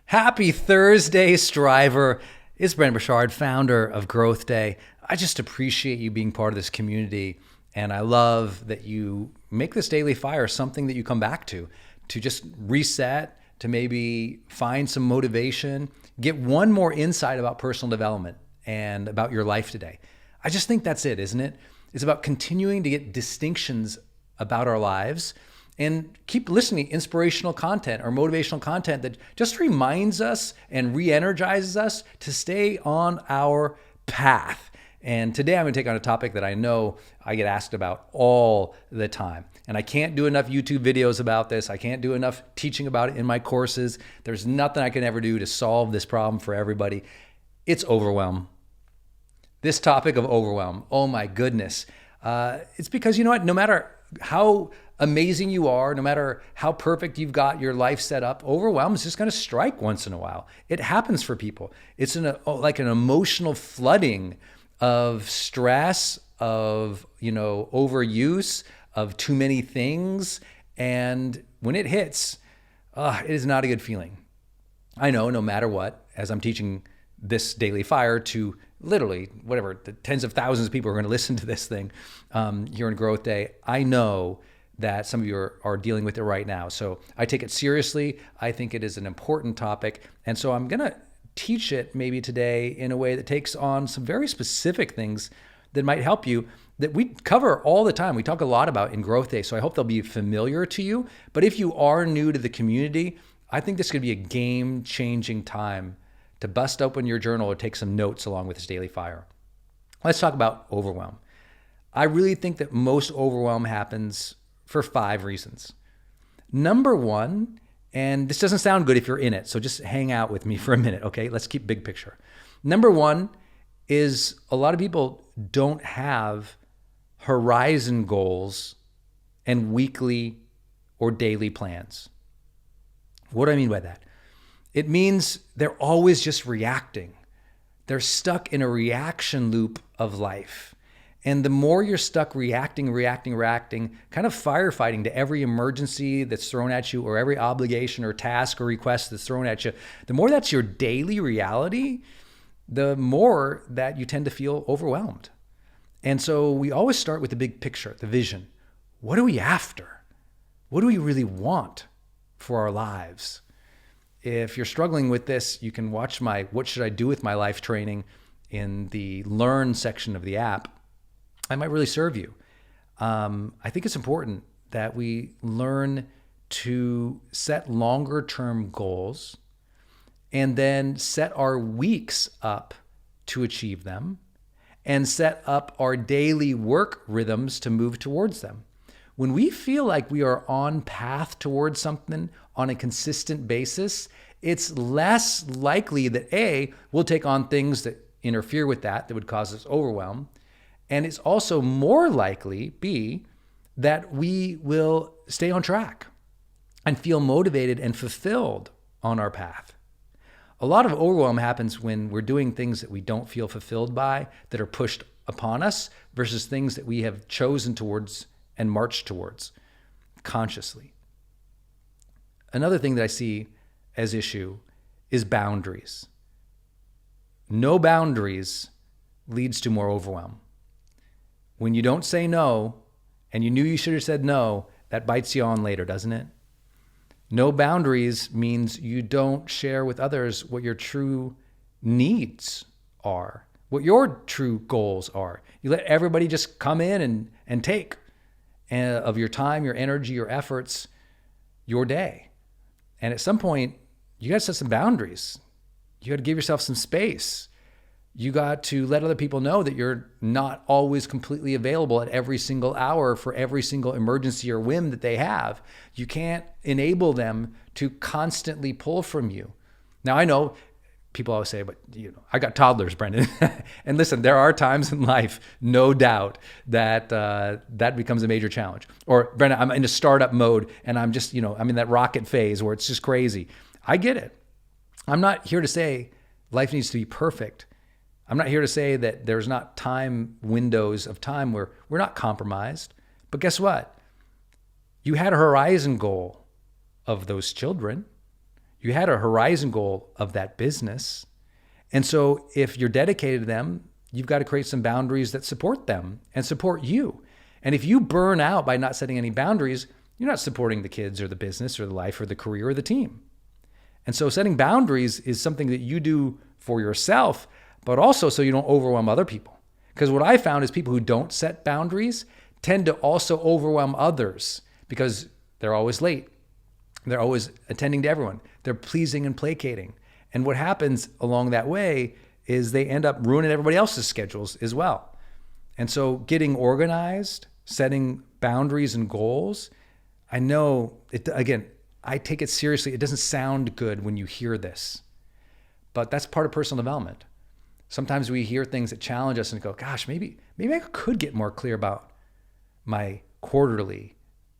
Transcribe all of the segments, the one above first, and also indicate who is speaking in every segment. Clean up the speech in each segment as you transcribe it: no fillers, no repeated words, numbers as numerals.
Speaker 1: Happy Thursday, Striver. It's Brent Bouchard, founder of GrowthDay. I just appreciate you being part of this community, and I love that you make this daily fire something that you come back to just reset, to maybe find some motivation, get one more insight about personal development and about your life today. I just think that's it, isn't it? It's about continuing to get distinctions about our lives and keep listening to inspirational content or motivational content that just reminds us and re-energizes us to stay on our path. And today I'm going to take on a topic that I know I get asked about all the time. And I can't do enough YouTube videos about this. I can't do enough teaching about it in my courses. There's nothing I can ever do to solve this problem for everybody. It's overwhelm. This topic of overwhelm, oh my goodness. It's because, you know what, no matter how amazing you are, no matter how perfect you've got your life set up, overwhelm is just going to strike once in a while. It happens for people. It's like an emotional flooding of stress, of overuse, of too many things. And when it hits, it is not a good feeling. I know no matter what, as I'm teaching this daily fire to literally whatever, the tens of thousands of people who are going to listen to this thing here in Growth Day, I know that some of you are dealing with it right now. So I take it seriously. I think it is an important topic. And so I'm going to teach it maybe today in a way that takes on some very specific things that might help you, that we cover all the time. We talk a lot about in Growth Day. So I hope they'll be familiar to you. But if you are new to the community, I think this could be a game-changing time to bust open your journal or take some notes along with this daily fire. Let's talk about overwhelm. I really think that most overwhelm happens for 5 reasons. Number one, and this doesn't sound good if you're in it, so just hang out with me for a minute, okay? Let's keep big picture. Number one is a lot of people don't have horizon goals and weekly or daily plans. What do I mean by that? It means they're always just reacting. They're stuck in a reaction loop of life. And the more you're stuck reacting, kind of firefighting to every emergency that's thrown at you or every obligation or task or request that's thrown at you, the more that's your daily reality, the more that you tend to feel overwhelmed. And so we always start with the big picture, the vision. What are we after? What do we really want for our lives? If you're struggling with this, you can watch my What Should I Do With My Life training in the Learn section of the app. I might really serve you. I think it's important that we learn to set longer term goals and then set our weeks up to achieve them and set up our daily work rhythms to move towards them. When we feel like we are on path towards something on a consistent basis, it's less likely that A, we'll take on things that interfere with that would cause us overwhelm. And it's also more likely, B, that we will stay on track and feel motivated and fulfilled on our path. A lot of overwhelm happens when we're doing things that we don't feel fulfilled by, that are pushed upon us, versus things that we have chosen towards and marched towards consciously. Another thing that I see as issue is boundaries. No boundaries leads to more overwhelm. When you don't say no, and you knew you should have said no, that bites you on later, doesn't it? No boundaries means you don't share with others what your true needs are, what your true goals are. You let everybody just come in and take of your time, your energy, your efforts, your day. And at some point, you got to set some boundaries. You got to give yourself some space. You got to let other people know that you're not always completely available at every single hour for every single emergency or whim that they have. You can't enable them to constantly pull from you. Now, I know people always say, but I got toddlers, Brendan. And listen, there are times in life, no doubt, that that becomes a major challenge. Or Brendan, I'm in a startup mode and I'm just, I'm in that rocket phase where it's just crazy. I get it. I'm not here to say life needs to be perfect. I'm not here to say that there's not time windows of time where we're not compromised. But guess what? You had a horizon goal of those children. You had a horizon goal of that business. And so if you're dedicated to them, you've got to create some boundaries that support them and support you. And if you burn out by not setting any boundaries, you're not supporting the kids or the business or the life or the career or the team. And so setting boundaries is something that you do for yourself, but also so you don't overwhelm other people. Because what I found is people who don't set boundaries tend to also overwhelm others because they're always late. They're always attending to everyone. They're pleasing and placating. And what happens along that way is they end up ruining everybody else's schedules as well. And so getting organized, setting boundaries and goals, I know, again, I take it seriously. It doesn't sound good when you hear this, but that's part of personal development. Sometimes we hear things that challenge us and go, gosh, maybe I could get more clear about my quarterly,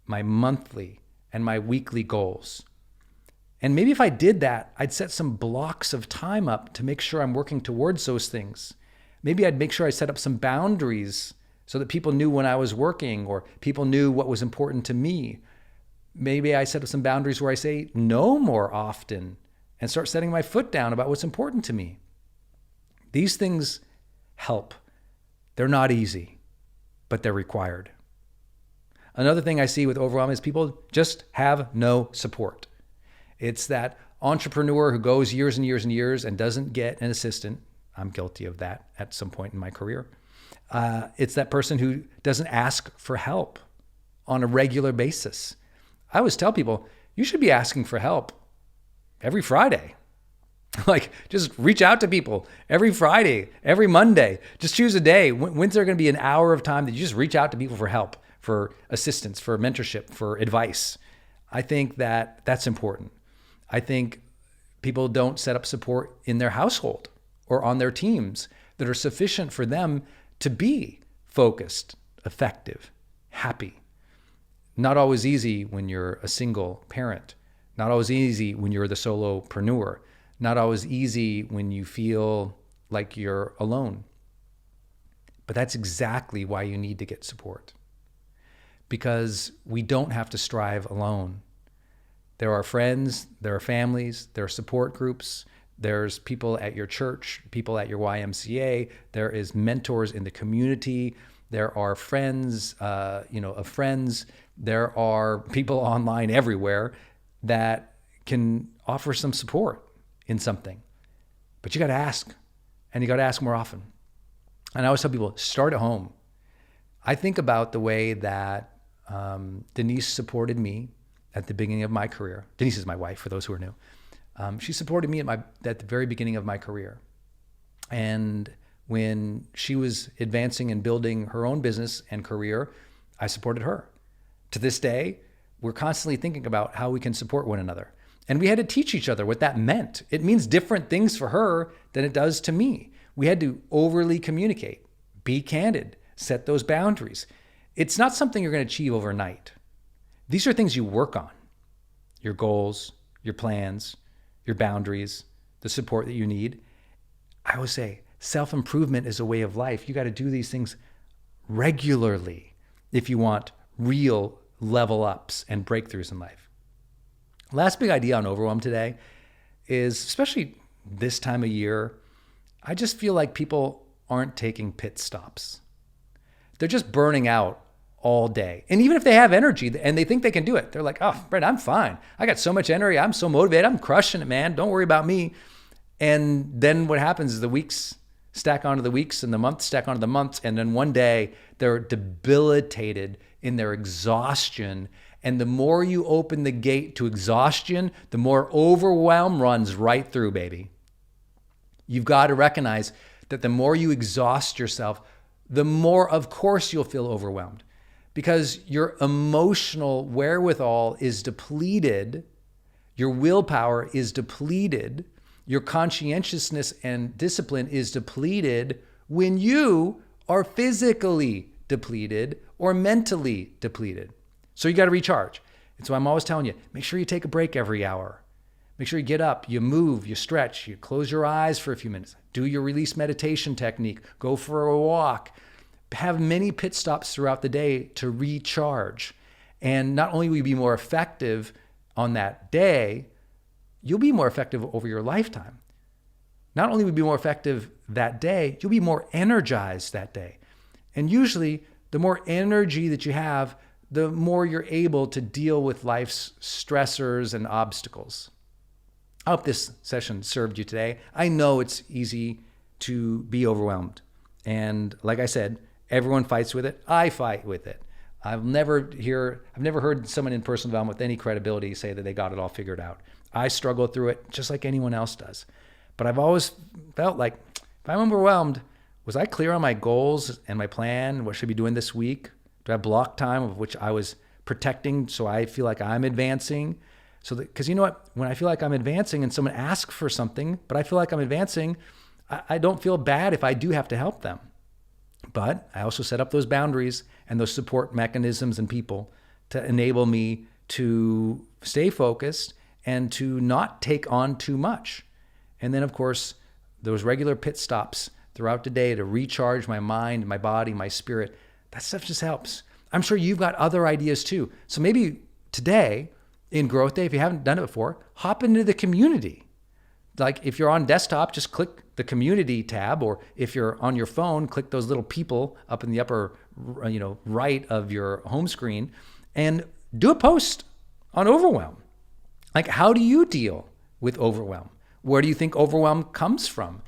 Speaker 1: my monthly, and my weekly goals. And maybe if I did that, I'd set some blocks of time up to make sure I'm working towards those things. Maybe I'd make sure I set up some boundaries so that people knew when I was working or people knew what was important to me. Maybe I set up some boundaries where I say no more often and start setting my foot down about what's important to me. These things help. They're not easy, but they're required. Another thing I see with overwhelm is people just have no support. It's that entrepreneur who goes years and years and years and doesn't get an assistant. I'm guilty of that at some point in my career. It's that person who doesn't ask for help on a regular basis. I always tell people, you should be asking for help every Friday. Like, just reach out to people every Friday, every Monday. Just choose a day. When's there going to be an hour of time that you just reach out to people for help, for assistance, for mentorship, for advice? I think that that's important. I think people don't set up support in their household or on their teams that are sufficient for them to be focused, effective, happy. Not always easy when you're a single parent. Not always easy when you're the solopreneur. Not always easy when you feel like you're alone. But that's exactly why you need to get support. Because we don't have to strive alone. There are friends, there are families, there are support groups, there's people at your church, people at your YMCA, there is mentors in the community, there are friends, of friends, there are people online everywhere that can offer some support in something. But you got to ask, and you got to ask more often. And I always tell people, start at home. I think about the way that Denise supported me at the beginning of my career. Denise is my wife, for those who are new. She supported me at the very beginning of my career. And when she was advancing and building her own business and career, I supported her. To this day, we're constantly thinking about how we can support one another. And we had to teach each other what that meant. It means different things for her than it does to me. We had to overly communicate, be candid, set those boundaries. It's not something you're going to achieve overnight. These are things you work on. Your goals, your plans, your boundaries, the support that you need. I always say self-improvement is a way of life. You got to do these things regularly if you want real level ups and breakthroughs in life. Last big idea on overwhelm today is, especially this time of year, I just feel like people aren't taking pit stops. They're just burning out all day. And even if they have energy and they think they can do it, they're like, oh, Brent, I'm fine. I got so much energy. I'm so motivated. I'm crushing it, man. Don't worry about me. And then what happens is the weeks stack onto the weeks and the months stack onto the months. And then one day they're debilitated in their exhaustion. And the more you open the gate to exhaustion, the more overwhelm runs right through, baby. You've got to recognize that the more you exhaust yourself, the more, of course, you'll feel overwhelmed because your emotional wherewithal is depleted. Your willpower is depleted. Your conscientiousness and discipline is depleted when you are physically depleted or mentally depleted. So you got to recharge. And so I'm always telling you, make sure you take a break every hour. Make sure you get up, you move, you stretch, you close your eyes for a few minutes, do your release meditation technique, go for a walk, have many pit stops throughout the day to recharge. And not only will you be more effective on that day, you'll be more effective over your lifetime. Not only will you be more effective that day, you'll be more energized that day. And usually, the more energy that you have, the more you're able to deal with life's stressors and obstacles. I hope this session served you today. I know it's easy to be overwhelmed. And like I said, everyone fights with it. I fight with it. I've never heard someone in personal development with any credibility say that they got it all figured out. I struggle through it just like anyone else does. But I've always felt like if I'm overwhelmed, was I clear on my goals and my plan? What should I be doing this week? Do I have block time of which I was protecting so I feel like I'm advancing? Because you know what? When I feel like I'm advancing and someone asks for something, but I feel like I'm advancing, I don't feel bad if I do have to help them. But I also set up those boundaries and those support mechanisms and people to enable me to stay focused and to not take on too much. And then, of course, those regular pit stops throughout the day to recharge my mind, my body, my spirit. That stuff just helps. I'm sure you've got other ideas too. So maybe today in Growth Day, if you haven't done it before, hop into the community. Like if you're on desktop, just click the community tab, or if you're on your phone, click those little people up in the upper right of your home screen and do a post on overwhelm. Like, how do you deal with overwhelm? Where do you think overwhelm comes from?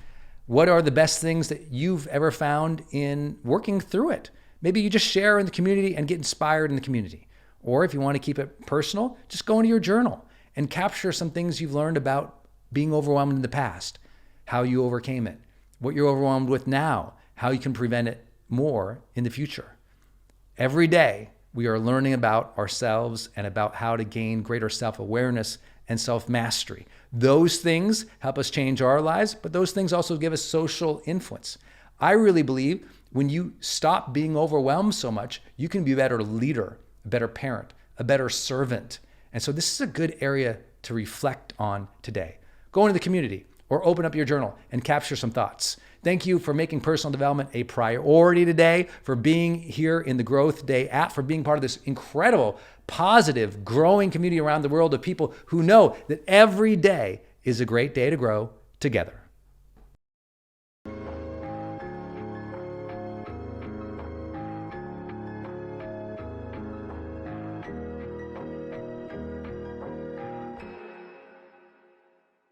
Speaker 1: What are the best things that you've ever found in working through it? Maybe you just share in the community and get inspired in the community. Or if you want to keep it personal, just go into your journal and capture some things you've learned about being overwhelmed in the past, how you overcame it, what you're overwhelmed with now, how you can prevent it more in the future. Every day, we are learning about ourselves and about how to gain greater self-awareness and self-mastery. Those things help us change our lives, but those things also give us social influence. I really believe when you stop being overwhelmed so much, you can be a better leader, a better parent, a better servant. And so this is a good area to reflect on today. Go into the community or open up your journal and capture some thoughts. Thank you for making personal development a priority today, for being here in the Growth Day app, for being part of this incredible, positive, growing community around the world of people who know that every day is a great day to grow together.